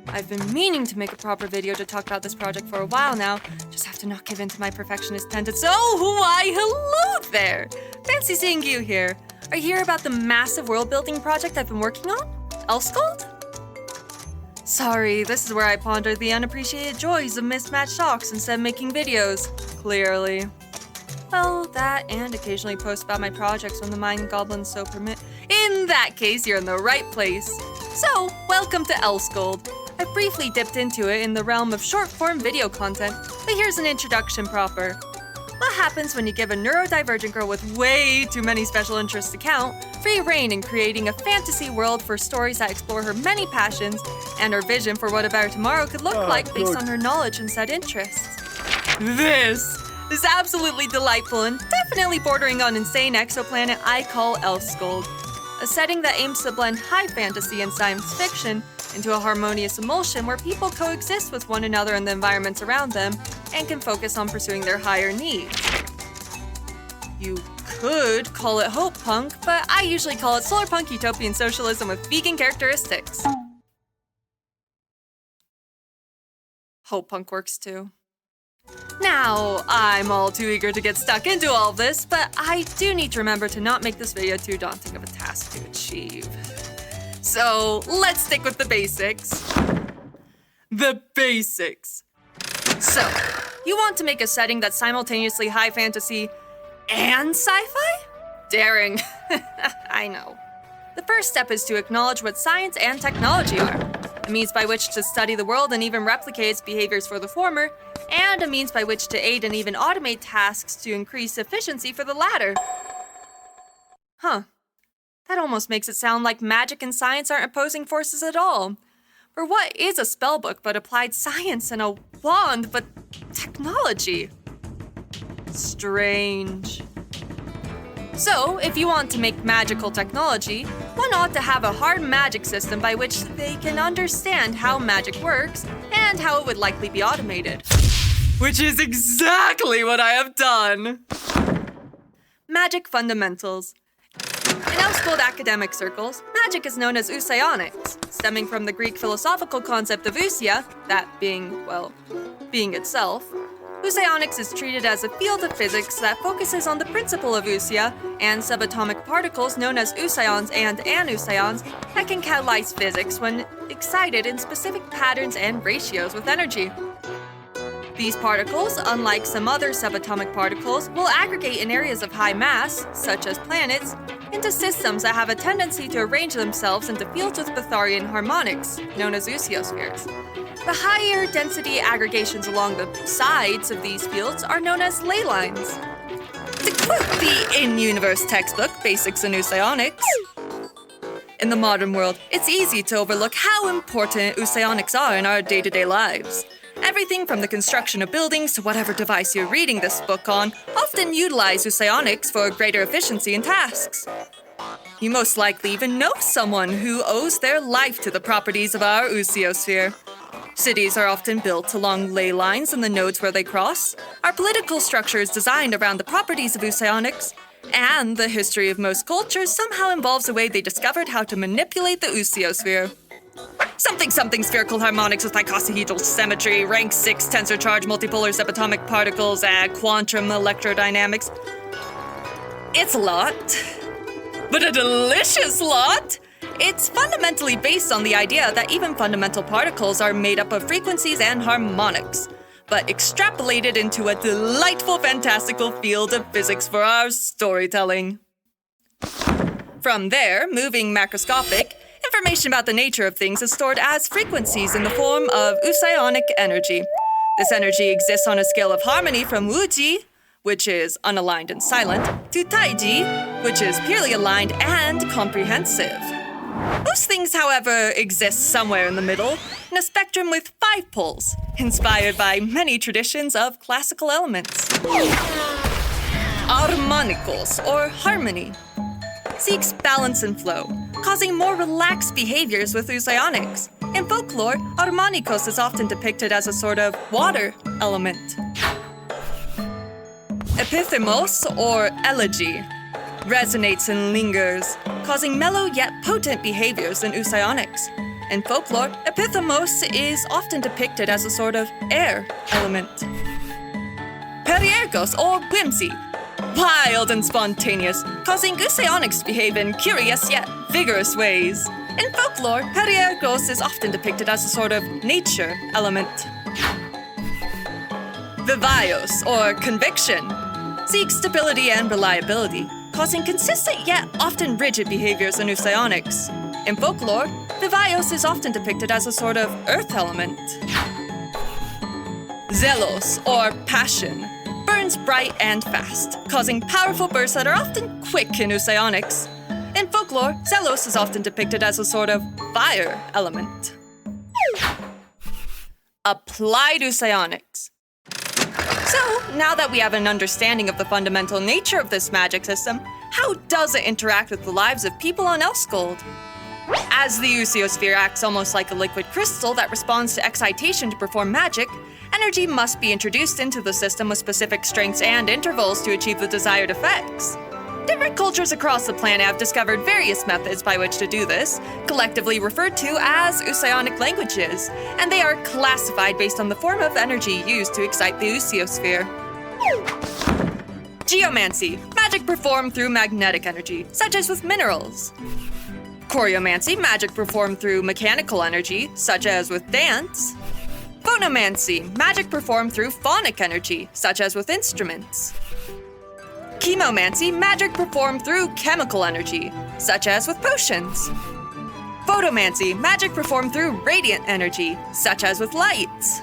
I've been meaning to make a proper video to talk about this project for a while now. Just have to not give in to my perfectionist tendencies. Oh, why, hello there! Fancy seeing you here. Are you here about the massive world-building project I've been working on? Elskold? Sorry, this is where I ponder the unappreciated joys of mismatched shocks instead of making videos. Clearly. Well, that and occasionally post about my projects when the mind goblins so permit. In that case, you're in the right place. So, welcome to Elskold. I've briefly dipped into it in the realm of short-form video content, but here's an introduction proper. What happens when you give a neurodivergent girl with way too many special interests to count free reign in creating a fantasy world for stories that explore her many passions and her vision for what a better tomorrow could look like based on her knowledge and said interests? This is absolutely delightful and definitely bordering on insane exoplanet I call Elskold, a setting that aims to blend high fantasy and science fiction into a harmonious emulsion where people coexist with one another and the environments around them and can focus on pursuing their higher needs. You could call it hope punk, but I usually call it solar punk utopian socialism with vegan characteristics. Hope punk works too. Now, I'm all too eager to get stuck into all of this, but I do need to remember to not make this video too daunting of a task to achieve. So, let's stick with the basics. The basics. So, you want to make a setting that's simultaneously high fantasy and sci-fi? Daring. I know. The first step is to acknowledge what science and technology are. A means by which to study the world and even replicate its behaviors for the former, and a means by which to aid and even automate tasks to increase efficiency for the latter. Huh. That almost makes it sound like magic and science aren't opposing forces at all. For what is a spellbook but applied science and a wand but technology? Strange. So, if you want to make magical technology, one ought to have a hard magic system by which they can understand how magic works and how it would likely be automated. Which is exactly what I have done! Magic fundamentals. In Ousionics academic circles, magic is known as Ousionics, stemming from the Greek philosophical concept of ousia, that being, well, being itself. Ousionics is treated as a field of physics that focuses on the principle of ousia and subatomic particles known as ousions and anousions that can catalyze physics when excited in specific patterns and ratios with energy. These particles, unlike some other subatomic particles, will aggregate in areas of high mass, such as planets, into systems that have a tendency to arrange themselves into fields with Pythagorean harmonics, known as ousiospheres. The higher density aggregations along the sides of these fields are known as ley lines. To quote the in-universe textbook, Basics in Ousionics, in the modern world, it's easy to overlook how important ousionics are in our day-to-day lives. Everything from the construction of buildings to whatever device you're reading this book on often utilize ousionics for greater efficiency in tasks. You most likely even know someone who owes their life to the properties of our ousiosphere. Cities are often built along ley lines and the nodes where they cross. Our political structure is designed around the properties of ousionics, and the history of most cultures somehow involves the way they discovered how to manipulate the ousiosphere. Something spherical harmonics with icosahedral symmetry, rank 6 tensor charge multipolar subatomic particles, quantum electrodynamics. It's a lot, but a delicious lot! It's fundamentally based on the idea that even fundamental particles are made up of frequencies and harmonics, but extrapolated into a delightful, fantastical field of physics for our storytelling. From there, moving macroscopic, information about the nature of things is stored as frequencies in the form of ousionic energy. This energy exists on a scale of harmony from wuji, which is unaligned and silent, to taiji, which is purely aligned and comprehensive. Most things, however, exist somewhere in the middle, in a spectrum with 5 poles, inspired by many traditions of classical elements. Harmonicals, or harmony, seeks balance and flow, causing more relaxed behaviors with ousionics. In folklore, harmonicos is often depicted as a sort of water element. Epithemos, or elegy, resonates and lingers, causing mellow yet potent behaviors in ousionics. In folklore, epithemos is often depicted as a sort of air element. Periergos, or whimsy, wild and spontaneous, causing Ousionics to behave in curious yet vigorous ways. In folklore, periergos is often depicted as a sort of nature element. Vivaios, or conviction, seeks stability and reliability, causing consistent yet often rigid behaviors in Ousionics. In folklore, Vivaios is often depicted as a sort of earth element. Zelos, or passion, burns bright and fast, causing powerful bursts that are often quick in Ousionics. In folklore, Zelos is often depicted as a sort of fire element. Applied Ousionics. So, now that we have an understanding of the fundamental nature of this magic system, how does it interact with the lives of people on Elskold? As the Ousiosphere acts almost like a liquid crystal that responds to excitation to perform magic, energy must be introduced into the system with specific strengths and intervals to achieve the desired effects. Different cultures across the planet have discovered various methods by which to do this, collectively referred to as Ousionic languages, and they are classified based on the form of energy used to excite the Ousiosphere. Geomancy, magic performed through magnetic energy, such as with minerals. Choreomancy, magic performed through mechanical energy, such as with dance. Phonomancy, magic performed through phonic energy, such as with instruments. Chemomancy, magic performed through chemical energy, such as with potions. Photomancy, magic performed through radiant energy, such as with lights.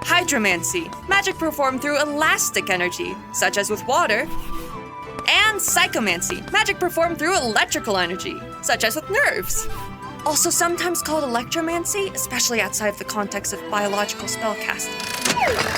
Hydromancy, magic performed through elastic energy, such as with water. And psychomancy, magic performed through electrical energy, such as with nerves. Also sometimes called electromancy, especially outside of the context of biological spellcasting.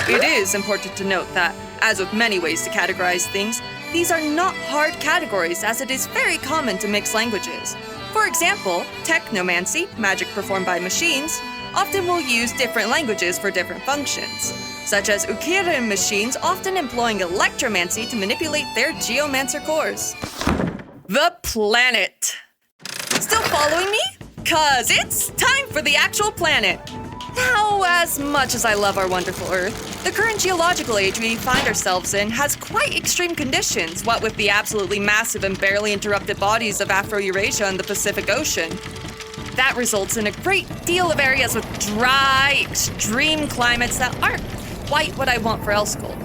It is important to note that, as with many ways to categorize things, these are not hard categories, as it is very common to mix languages. For example, technomancy, magic performed by machines, often will use different languages for different functions, such as Ukira machines often employing electromancy to manipulate their geomancer cores. The planet. Still following me? 'Cause it's time for the actual planet. Now, as much as I love our wonderful Earth, the current geological age we find ourselves in has quite extreme conditions, what with the absolutely massive and barely interrupted bodies of Afro-Eurasia and the Pacific Ocean. That results in a great deal of areas with dry, extreme climates that aren't quite what I want for Elskold.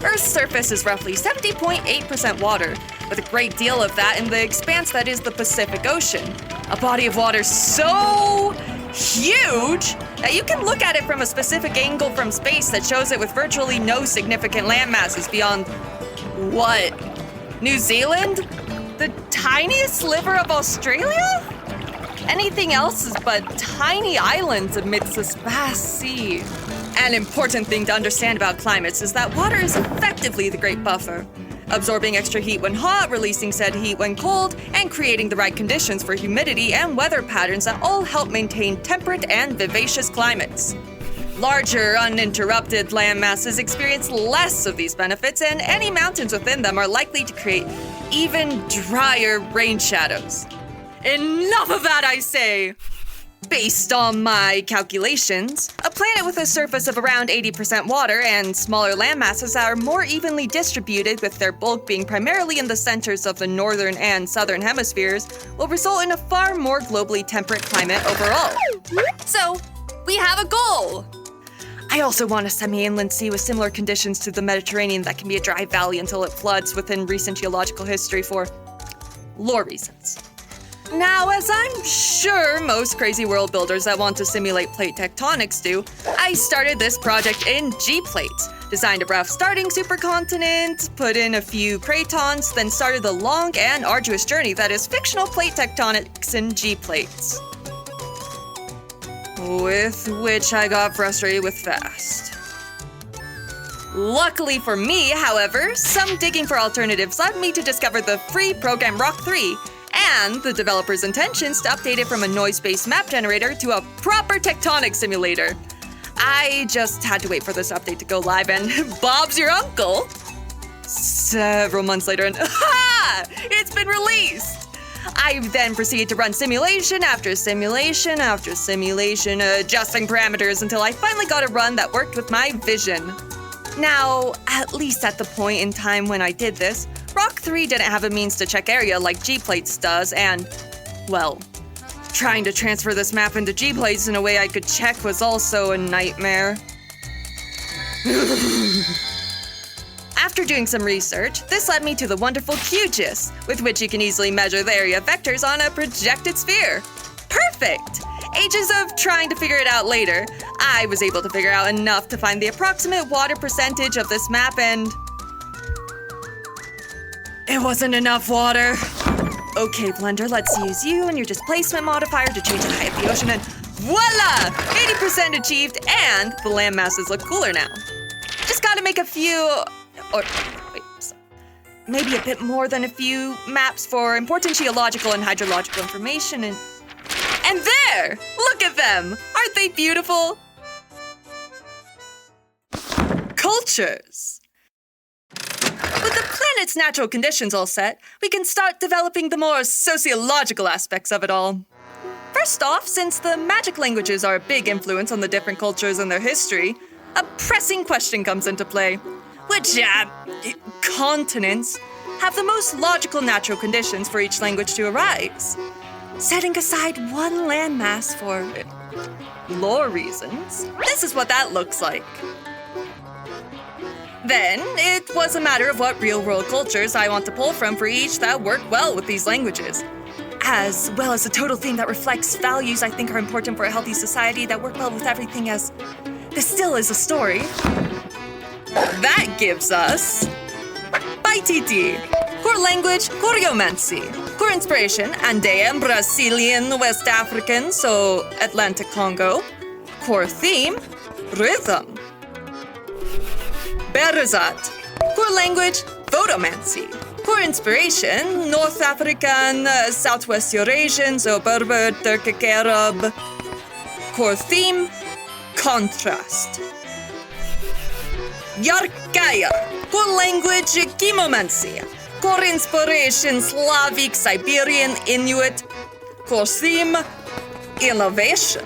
Earth's surface is roughly 70.8% water, with a great deal of that in the expanse that is the Pacific Ocean. A body of water so huge that you can look at it from a specific angle from space that shows it with virtually no significant land masses beyond, what, New Zealand? The tiniest sliver of Australia? Anything else is but tiny islands amidst this vast sea. An important thing to understand about climates is that water is effectively the great buffer, absorbing extra heat when hot, releasing said heat when cold, and creating the right conditions for humidity and weather patterns that all help maintain temperate and vivacious climates. Larger, uninterrupted land masses experience less of these benefits, and any mountains within them are likely to create even drier rain shadows. Enough of that, I say! Based on my calculations, a planet with a surface of around 80% water and smaller land masses that are more evenly distributed, with their bulk being primarily in the centers of the northern and southern hemispheres, will result in a far more globally temperate climate overall. So, we have a goal! I also want a semi-inland sea with similar conditions to the Mediterranean that can be a dry valley until it floods within recent geological history for lore reasons. Now, as I'm sure most crazy world builders that want to simulate plate tectonics do, I started this project in G-plates, designed a rough starting supercontinent, put in a few cratons, then started the long and arduous journey that is fictional plate tectonics in G-plates. With which I got frustrated with fast. Luckily for me, however, some digging for alternatives led me to discover the free program Rock 3, and the developer's intentions to update it from a noise-based map generator to a proper tectonic simulator. I just had to wait for this update to go live, and Bob's your uncle! Several months later, and aha! It's been released! I then proceeded to run simulation after simulation after simulation, adjusting parameters until I finally got a run that worked with my vision. Now, at least at the point in time when I did this, Rock 3 didn't have a means to check area like G-Plates does, and, well, trying to transfer this map into G-Plates in a way I could check was also a nightmare. After doing some research, this led me to the wonderful QGIS, with which you can easily measure the area vectors on a projected sphere. Perfect! Ages of trying to figure it out later, I was able to figure out enough to find the approximate water percentage of this map, and it wasn't enough water. Okay, Blender, let's use you and your displacement modifier to change the height of the ocean, and voila! 80% achieved, and the land masses look cooler now. Just gotta make a few, or wait, maybe a bit more than a few maps for important geological and hydrological information, and there! Look at them! Aren't they beautiful? Cultures. With the planet's natural conditions all set, we can start developing the more sociological aspects of it all. First off, since the magic languages are a big influence on the different cultures and their history, a pressing question comes into play. Which, continents have the most logical natural conditions for each language to arise? Setting aside one landmass for lore reasons, this is what that looks like. Then, it was a matter of what real-world cultures I want to pull from for each that work well with these languages, as well as a total theme that reflects values I think are important for a healthy society that work well with everything, as this still is a story. That gives us Baititi, core language, Choreomancy, core inspiration, Andean, Brazilian, West African, so Atlantic Congo, core theme, rhythm. Berzat, core language, Photomancy, core inspiration, North African, Southwest Eurasian, so Berber, Turkic Arab, core theme, contrast. Yarkaya, core language, Chemomancy, core inspiration, Slavic, Siberian, Inuit, core theme, innovation.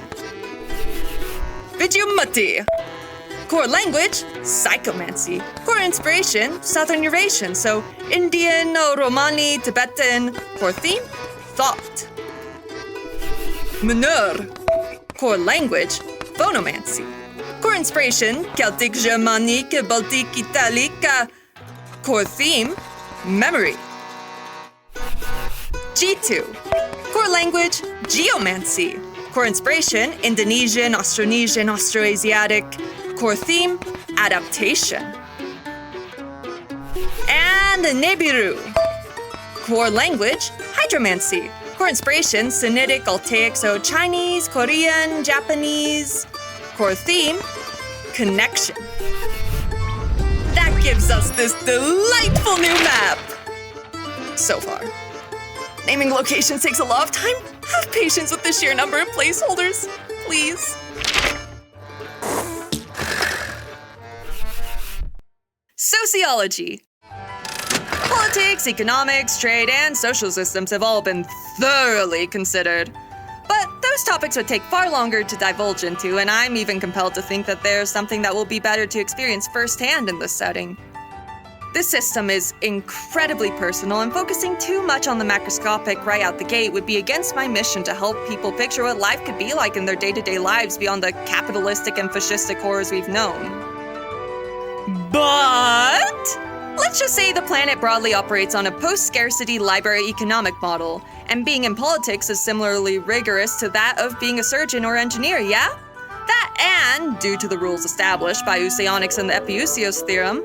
Vidyumati, core language, Psychomancy, core inspiration, Southern Eurasian, so Indian, Romani, Tibetan, core theme, thought. Menur, core language, Phonomancy, core inspiration, Celtic, Germanic, Baltic, Italic, core theme, memory. G2, core language, Geomancy, core inspiration, Indonesian, Austronesian, Austroasiatic, core theme, adaptation. And Nibiru, core language, Hydromancy, core inspiration, Sinitic, Altaic, so Chinese, Korean, Japanese, core theme, connection. That gives us this delightful new map. So far. Naming locations takes a lot of time. Have patience with the sheer number of placeholders, please. Sociology. Politics, economics, trade, and social systems have all been thoroughly considered. But those topics would take far longer to divulge into, and I'm even compelled to think that there's something that will be better to experience firsthand in this setting. This system is incredibly personal, and focusing too much on the macroscopic right out the gate would be against my mission to help people picture what life could be like in their day-to-day lives beyond the capitalistic and fascistic horrors we've known. But let's just say the planet broadly operates on a post-scarcity library economic model, and being in politics is similarly rigorous to that of being a surgeon or engineer, yeah? That, and due to the rules established by Ousionics and the Epiousios theorem,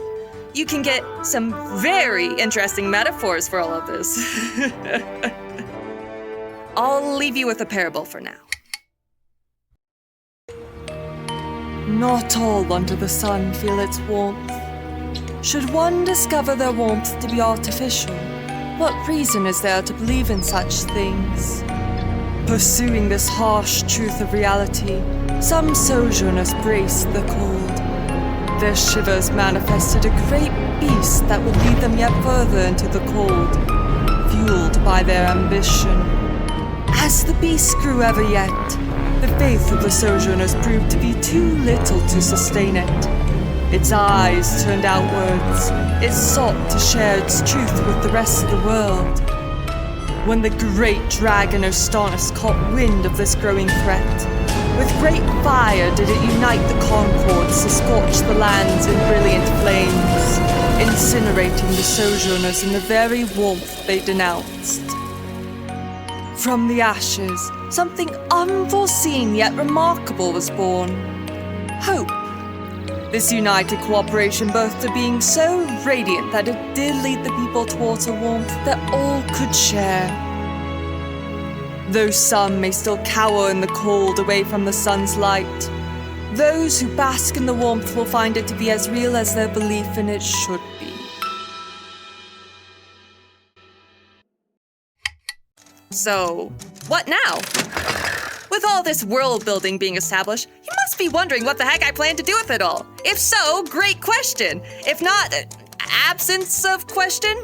you can get some very interesting metaphors for all of this. I'll leave you with a parable for now. Not all under the sun feel its warmth. Should one discover their warmth to be artificial, what reason is there to believe in such things? Pursuing this harsh truth of reality, some sojourners braced the cold. Their shivers manifested a great beast that would lead them yet further into the cold. fueled by their ambition. As the beast grew ever yet, the faith of the sojourners proved to be too little to sustain it. Its eyes turned outwards. It sought to share its truth with the rest of the world. When the great dragon Ousionics caught wind of this growing threat, with great fire did it unite the concords to scorch the lands in brilliant flames, incinerating the sojourners in the very warmth they denounced. From the ashes, something unforeseen yet remarkable was born. Hope. This united cooperation birthed a being so radiant that it did lead the people towards a warmth that all could share. Though some may still cower in the cold away from the sun's light, those who bask in the warmth will find it to be as real as their belief in it should be. So, what now? With all this world building being established, you must be wondering what the heck I plan to do with it all. If so, great question. If not, absence of question?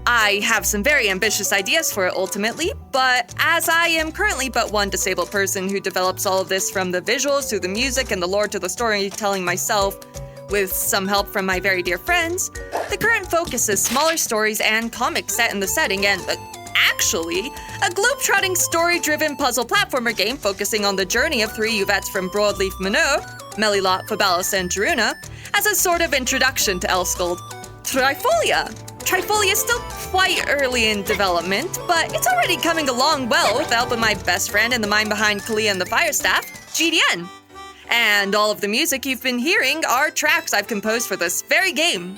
I have some very ambitious ideas for it ultimately, but as I am currently but one disabled person who develops all of this from the visuals to the music and the lore to the storytelling myself, with some help from my very dear friends, the current focus is smaller stories and comics set in the setting and, actually, a globe-trotting story-driven puzzle platformer game focusing on the journey of 3 Yvets from Broadleaf Manor, Melilot, Fabalis, and Jaruna, as a sort of introduction to Elskold. Trifolia is still quite early in development, but it's already coming along well with the help of my best friend and the mind behind Kalia and the Firestaff, GDN. And all of the music you've been hearing are tracks I've composed for this very game.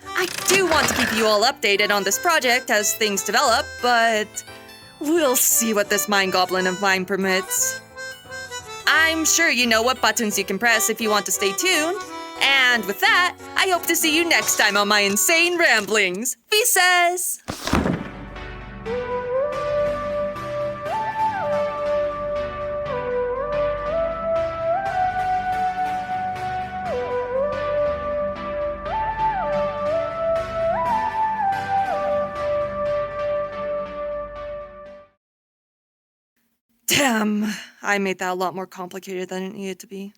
I do want to keep you all updated on this project as things develop, but we'll see what this mind goblin of mine permits. I'm sure you know what buttons you can press if you want to stay tuned. And with that, I hope to see you next time on my insane ramblings. Visas! Damn, I made that a lot more complicated than it needed to be.